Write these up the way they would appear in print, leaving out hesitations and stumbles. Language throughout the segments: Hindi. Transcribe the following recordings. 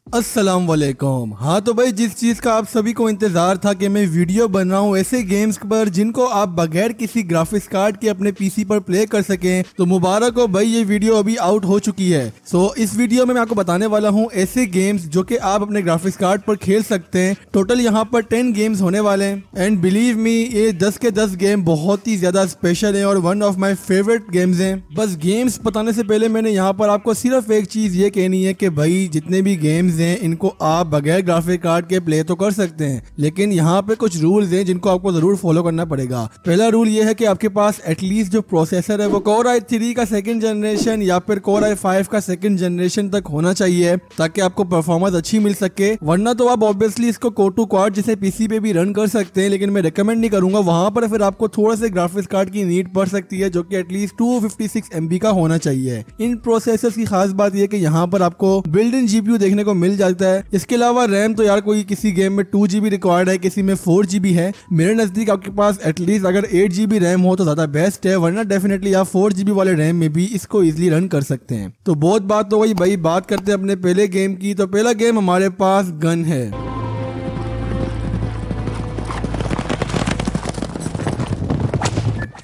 अस्सलाम वालेकुम। हाँ तो भाई, जिस चीज़ का आप सभी को इंतज़ार था कि मैं वीडियो बनाऊं ऐसे गेम्स पर जिनको आप बगैर किसी ग्राफिक्स कार्ड के अपने पीसी पर प्ले कर सकें, तो मुबारक हो भाई, ये वीडियो अभी आउट हो चुकी है। सो इस वीडियो में मैं आपको बताने वाला हूं ऐसे गेम्स जो कि आप अपने ग्राफिक्स कार्ड पर खेल सकते हैं। टोटल यहाँ पर 10 गेम्स होने वाले हैं एंड बिलीव मी, ये 10 के 10 गेम बहुत ही ज़्यादा स्पेशल है और one of my favourite games हैं। बस गेम्स बताने से पहले मैंने यहाँ पर आपको सिर्फ एक चीज़ ये कहनी है कि भाई जितने भी गेम्स हैं इनको आप बगैर ग्राफिक कार्ड के प्ले तो कर सकते हैं, लेकिन यहाँ पे कुछ रूल्स हैं जिनको आपको जरूर फॉलो करना पड़ेगा। पहला रूल ये है कि आपके पास एटलीस्ट जो प्रोसेसर है वो Core i3 का सेकंड जनरेशन या फिर Core i5 का सेकंड जनरेशन तक होना चाहिए ताकि आपको परफॉर्मेंस अच्छी मिल सके। वरना तो आप ऑब्वियसली इसको Core to Quad जैसे पीसी पे भी रन कर सकते हैं, लेकिन मैं रिकमेंड नहीं करूंगा। वहां पर फिर आपको थोड़ा से ग्राफिक्स कार्ड की नीड पड़ सकती है जो कि एटलीस्ट 256 MB का होना चाहिए। इन प्रोसेसर्स की खास बात यह कि यहाँ पर आपको बिल्ट इन GPU देखने को मिल जाता है। इसके अलावा रैम तो यार कोई किसी गेम में 2 GB रिक्वायर्ड है, किसी में 4 GB है। मेरे नजदीक आपके पास एटलीस्ट अगर 8 GB रैम हो तो ज्यादा बेस्ट है, वरना डेफिनेटली आप 4 GB वाले रैम में भी इसको इजीली रन कर सकते हैं। तो बहुत बात तो वही भाई, बात करते हैं अपने पहले गेम की। तो पहला गेम हमारे पास गन है।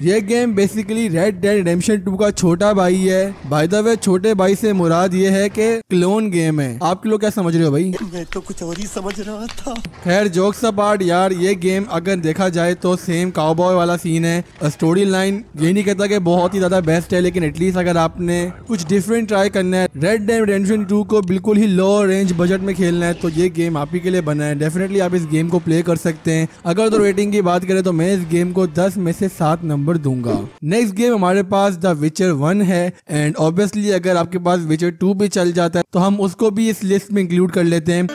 ये game basically red dead redemption 2 का छोटा भाई है। बाय द वे, छोटे भाई से मुराद ये है कि क्लोन गेम है। आप लोग क्या समझ रहे हो भाई? मैं तो कुछ और ही समझ रहा था। खैर जोक्स अपार्ट यार, ये गेम अगर देखा जाए तो सेम काउबॉय वाला सीन है। स्टोरी लाइन ये नहीं कहता कि बहुत ही ज्यादा बेस्ट है, लेकिन एटलीस्ट अगर आपने कुछ डिफरेंट ट्राई करना है, रेड डेड रिडेम्पशन 2 को बिल्कुल ही लो रेंज बजट में खेलना है, तो ये गेम आप ही के लिए बना है। डेफिनेटली आप इस गेम को प्ले कर सकते हैं। अगर तो रेटिंग की बात करें तो मैं इस गेम को 10 में से 7 नंबर दूंगा। नेक्स्ट गेम हमारे पास द विचर 1 है एंड ऑब्वियसली अगर आपके पास विचर 2 भी चल जाता है तो हम उसको भी इस लिस्ट में इंक्लूड कर लेते हैं।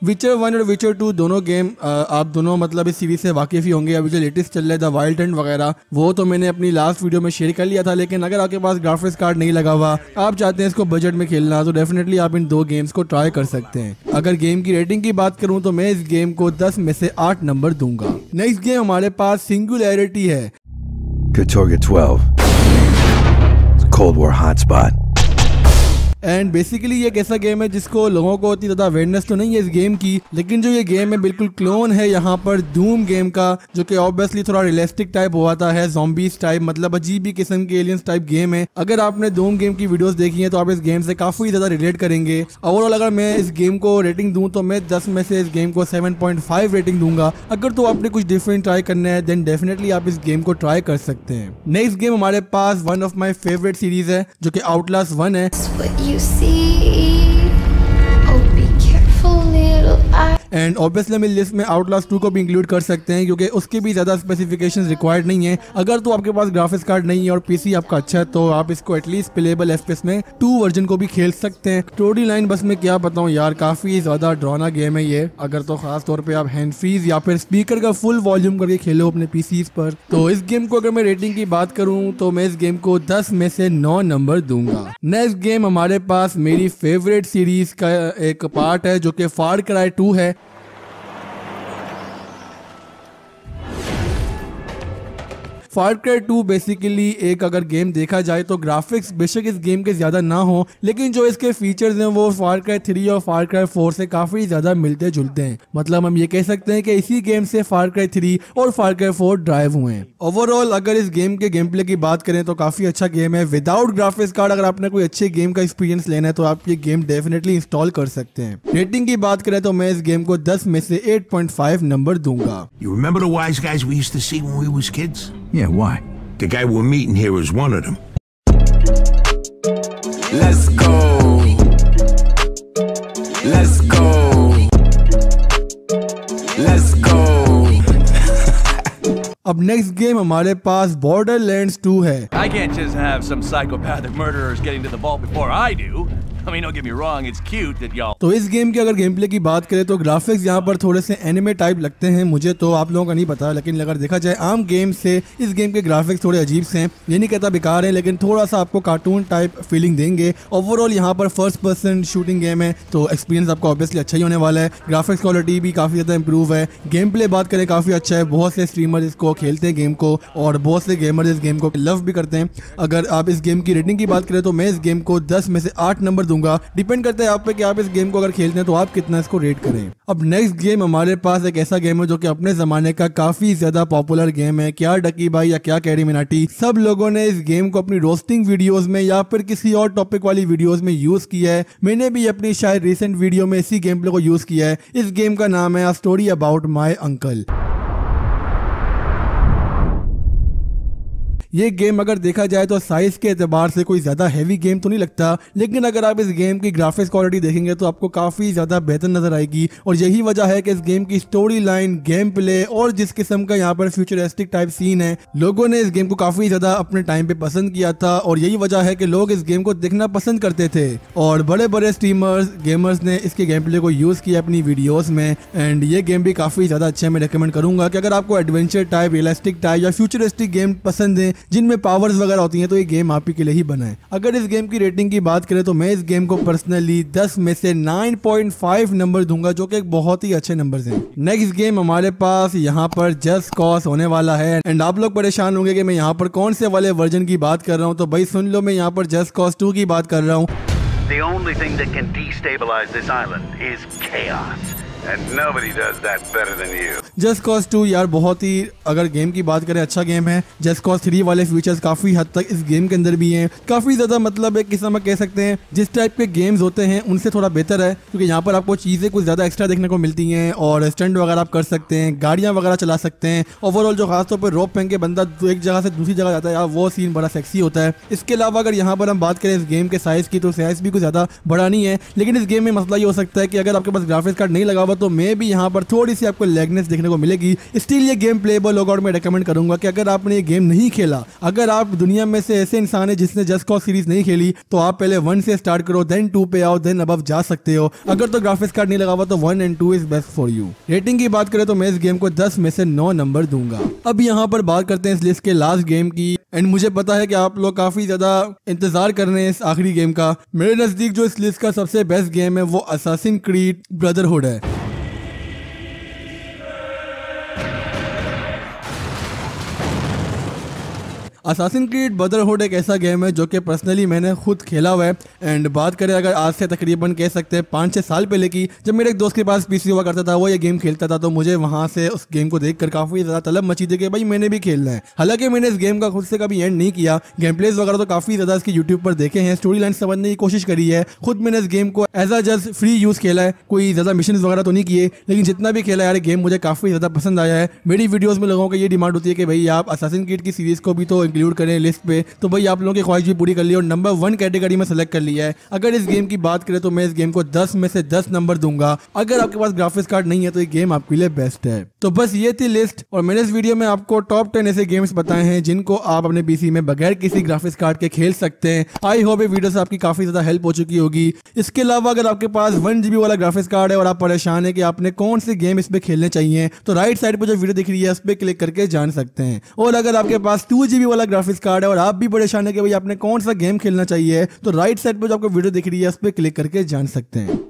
विचर 1 और विचर 2 दोनों गेम आप दोनों मतलब इस सीरीज से वाकिफ ही होंगे। अभी जो लेटेस्ट चल रहा है द वाइल्ड हंट वगैरह, वो तो मैंने अपनी लास्ट वीडियो में शेयर कर लिया था। लेकिन अगर आपके पास ग्राफिक्स कार्ड नहीं लगा हुआ, आप चाहते हैं इसको बजट में खेलना, तो डेफिनेटली आप इन 2 गेम्स को ट्राई कर सकते हैं। अगर गेम की रेटिंग की बात करूं तो मैं इस गेम को 10 में से 8 नंबर दूंगा। नेक्स्ट गेम हमारे पास सिंगुलैरिटी है। Good target 12. Cold War hotspot. And basically ये एक ऐसा गेम है जिसको लोगों को इतनी ज्यादा अवेयरनेस तो नहीं है इस गेम की, लेकिन जो ये गेम है बिल्कुल क्लोन है यहाँ पर डूम गेम का, जो कि ऑब्वियसली थोड़ा रियलिस्टिक टाइप हुआ है, ज़ॉम्बीज टाइप, मतलब अजीब ही किस्म के एलियंस टाइप गेम है। अगर आपने डूम गेम की वीडियोस देखी है तो आप इस गेम से काफी ज्यादा रिलेट करेंगे। ओवरऑल अगर मैं इस गेम को रेटिंग दूं तो मैं 10 में से इस गेम को 7.5 रेटिंग दूंगा। अगर तो आपने कुछ डिफरेंट ट्राई करना है देन डेफिनेटली आप इस गेम को ट्राई कर सकते हैं। नेक्स्ट गेम हमारे पास one of my favourite series है जो कि आउटलास्ट 1 है। एंड ऑब्वियसली हम लिस्ट में आउटलास्ट 2 को भी इंक्लूड कर सकते हैं क्योंकि उसके भी ज्यादा स्पेसिफिकेशंस रिक्वायर्ड नहीं है। अगर तो आपके पास ग्राफिक्स कार्ड नहीं है और पीसी आपका अच्छा है तो आप इसको एटलीस्ट प्लेबल FPS में 2 वर्जन को भी खेल सकते हैं। स्टोरी लाइन बस मैं क्या बताऊं यार, काफी ज्यादा ड्राना गेम है ये। अगर तो खास तौर पे आप हैंड फ्रीज या फिर स्पीकर का फुल वॉल्यूम करके खेलो अपने पीसीज पर। तो इस गेम को अगर मैं रेटिंग की बात करूं तो मैं इस गेम को 10 में से 9 नंबर दूंगा। नेक्स्ट गेम हमारे पास मेरी फेवरेट सीरीज का एक पार्ट है जो कि फार क्राई 2 है। फार क्राई 2 बेसिकली एक अगर गेम देखा जाए तो ग्राफिक्स बेशक इस गेम के ज्यादा ना हो, लेकिन जो इसके फीचर्स हैं वो फार क्राई 3 और फार क्राई 4 से काफी ज्यादा मिलते जुलते हैं। मतलब हम ये कह सकते हैं कि इसी गेम से फार क्राई 3 और फार क्राई 4 ड्राइव हुए हैं। ओवरऑल अगर इस गेम के गेम प्ले की बात करें तो काफी अच्छा गेम है। विदाउट ग्राफिक्स कार्ड अगर आपने कोई अच्छे गेम का एक्सपीरियंस लेना है तो आप ये गेम डेफिनेटली इंस्टॉल कर सकते हैं। रेटिंग की बात करें तो मैं इस गेम को 10 में से 8.5 नंबर दूंगा। You remember the wise guys we used to see when we was kids? Yeah, why? The guy we're meeting here is one of them. Let's go. Let's go. Let's go. अब नेक्स्ट गेम हमारे पास Borderlands 2 है। I can't just have some psychopathic murderers getting to the vault before I do. I mean, don't get me wrong, it's cute that y'all. तो इस गेम के अगर गेम प्ले की बात करें तो ग्राफिक्स यहाँ पर थोड़े से एनिमे टाइप लगते हैं, मुझे तो, आप लोगों का नहीं पता, लेकिन अगर देखा जाए आम गेम से इस गेम के ग्राफिक्स थोड़े अजीब से हैं। ये नहीं कहता बेकार है, लेकिन थोड़ा सा आपको कार्टून टाइप फीलिंग देंगे। ओवरऑल यहाँ पर फर्स्ट पर्सन शूटिंग गेम है तो एक्सपीरियंस आपको ऑब्वियसली अच्छा ही होने वाला है। ग्राफिक्स क्वालिटी भी काफी ज्यादा इंप्रूव है। गेम प्ले बात करें काफी अच्छा है, बहुत से स्ट्रीमर इसको खेलते हैं गेम को, और बहुत से गेमर इस गेम को लव भी करते हैं। अगर आप इस गेम की रेटिंग की बात करें तो मैं इस गेम को 10 में से 8 नंबर दूंगा। डिपेंड करता है आप पे कि आप इस गेम को अगर खेलते हैं तो आप कितना इसको रेट करें। अब नेक्स्ट गेम हमारे पास एक ऐसा गेम है जो कि अपने जमाने का काफी ज्यादा पॉपुलर गेम है। क्या डकी भाई या क्या कैरी मिनाटी, सब लोगों ने इस गेम को अपनी रोस्टिंग वीडियोस में या फिर किसी और टॉपिक वाली वीडियोस में यूज किया है। मैंने भी अपनी शायद रिसेंट वीडियो में इसी गेम प्ले को यूज किया है। इस गेम का नाम है a story about my uncle. ये गेम अगर देखा जाए तो साइज के एतबार से कोई ज्यादा हैवी गेम तो नहीं लगता, लेकिन अगर आप इस गेम की ग्राफिक्स क्वालिटी देखेंगे तो आपको काफी ज्यादा बेहतर नजर आएगी। और यही वजह है कि इस गेम की स्टोरी लाइन, गेम प्ले और जिस किस्म का यहाँ पर फ्यूचरिस्टिक टाइप सीन है, लोगों ने इस गेम को काफी ज्यादा अपने टाइम पे पसंद किया था। और यही वजह है कि लोग इस गेम को देखना पसंद करते थे और बड़े बड़े स्ट्रीमर्स, गेमर्स ने इसके गेम प्ले को यूज किया अपनी वीडियोस में। एंड ये गेम भी काफी ज्यादा अच्छा है। मैं रिकमेंड करूंगा कि अगर आपको एडवेंचर टाइप, रियलिस्टिक टाइप या फ्यूचरिस्टिक गेम पसंद है जिनमें पावर्स वगैरह होती हैं, तो ये गेम आप ही के लिए ही बना है। अगर इस गेम की रेटिंग की बात करें तो मैं इस गेम को पर्सनली 10 में से 9.5 नंबर दूंगा, जो कि एक बहुत ही अच्छे नंबर्स हैं। नेक्स्ट गेम हमारे पास यहाँ पर जस्ट कॉज होने वाला है। एंड आप लोग परेशान होंगे कि मैं यहाँ पर कौन से वाले वर्जन की बात कर रहा हूँ, तो भाई सुन लो, मैं यहाँ पर जस्ट कॉज 2 की बात कर रहा हूँ। The only thing that can destabilize this island is chaos. And nobody does that better than you. Just cause 2 यार बहुत ही, अगर गेम की बात करें, अच्छा गेम है। जस्ट कॉज 3 वाले फीचर्स काफी हद तक इस गेम के अंदर भी हैं। काफी ज्यादा मतलब एक किस्म कह सकते हैं जिस टाइप के गेम्स होते हैं उनसे थोड़ा बेहतर है, क्योंकि यहाँ पर आपको चीजें कुछ ज्यादा एक्स्ट्रा देखने को मिलती हैं और स्टंट वगैरह आप कर सकते हैं, गाड़ियां वगैरह चला सकते हैं। ओवरऑल जो खासतौर पर रोप पहन के बंदा एक जगह से दूसरी जगह जाता है यार, वो सीन बड़ा सेक्सी होता है। इसके अलावा अगर यहाँ पर हम बात करें इस गेम के साइज की, तो साइज भी कुछ ज्यादा बड़ा नहीं है, लेकिन इस गेम में मसला ये हो सकता है कि अगर आपके पास ग्राफिक्स कार्ड नहीं लगा हुआ तो मैं भी यहाँ पर थोड़ी सी आपको लैगनेस देखने को मिलेगी। स्टिल ये गेम प्लेबल होगा और मैं रेकमेंड करूंगा कि अगर आपने ये गेम नहीं खेला, अगर आप दुनिया में से ऐसे इंसान है जिसने जस्ट कॉज सीरीज नहीं खेली, तो आप पहले 1 से स्टार्ट करो, देन 2 पे आओ, देन अबव जा सकते हो। अगर तो ग्राफिक्स कार्ड नहीं लगा हुआ तो 1 and 2 is best for you. Rating की बात करें तो मैं इस गेम को 10 में से 9 नंबर दूंगा। अब यहाँ पर बात करते हैं इस लिस्ट के लास्ट गेम की। एंड मुझे पता है कि आप लोग काफी ज्यादा इंतजार कर रहे हैं इस आखिरी गेम का। मेरे नजदीक जो इस लिस्ट का सबसे बेस्ट गेम है वो असासिन क्रीड ब्रदरहुड है। असासिन क्रीड ब्रदरहुड एक ऐसा गेम है जो कि पर्सनली मैंने खुद खेला हुआ है। एंड बात करें अगर आज से तकरीबन कह सकते हैं 5-6 साल पहले की, जब मेरे एक दोस्त के पास पीसी हुआ करता था, वो ये गेम खेलता था, तो मुझे वहां से उस गेम को देखकर काफी ज्यादा तलब मची थी कि भाई मैंने भी खेलना है। हालांकि मैंने इस गेम का खुद से कभी एंड नहीं किया, गेम प्लेस वगैरह तो काफी ज्यादा इसके यूट्यूब पर देखे हैं, स्टोरी लाइन समझने की कोशिश करी है। खुद मैंने इस गेम को as a just free use खेला है, कोई ज्यादा मिशन वगैरह तो नहीं किए, लेकिन जितना भी खेला यार गेम मुझे काफी ज्यादा पसंद आया है। मेरी वीडियोस में लोगों को ये डिमांड होती है कि भाई आप असासिन क्रीड की सीरीज को भी तो इंक्लूड करें लिस्ट पे, तो भाई आप लोगों की ख्वाहिश भी पूरी कर ली और नंबर 1 कैटेगरी में सेलेक्ट कर लिया है। अगर इस गेम की बात करें तो मैं इस गेम को 10 में से 10 नंबर दूंगा। अगर आपके पास ग्राफिक्स कार्ड नहीं है तो ये गेम आपके लिए बेस्ट है। तो बस ये थी लिस्ट, और मैंने इस वीडियो में आपको टॉप 10 ऐसे गेम्स बताए हैं जिनको आप अपने पीसी में बगैर किसी ग्राफिक्स कार्ड के खेल सकते हैं। आई होप ये वीडियो से आपकी काफी ज्यादा हेल्प हो चुकी होगी। इसके अलावा अगर आपके पास 1 GB वाला ग्राफिक्स कार्ड है और आप परेशान है कि आपने कौन से गेम इस पे खेलने चाहिए, तो राइट साइड पे जो वीडियो दिख रही है उस पे क्लिक करके जान सकते हैं। और अगर आपके पास 2 GB वाला ग्राफिक्स कार्ड है और आप भी परेशान है कि भाई आपने कौन सा गेम खेलना चाहिए, तो राइट साइड पे जो आपको वीडियो दिख रही है उस पे क्लिक करके जान सकते हैं।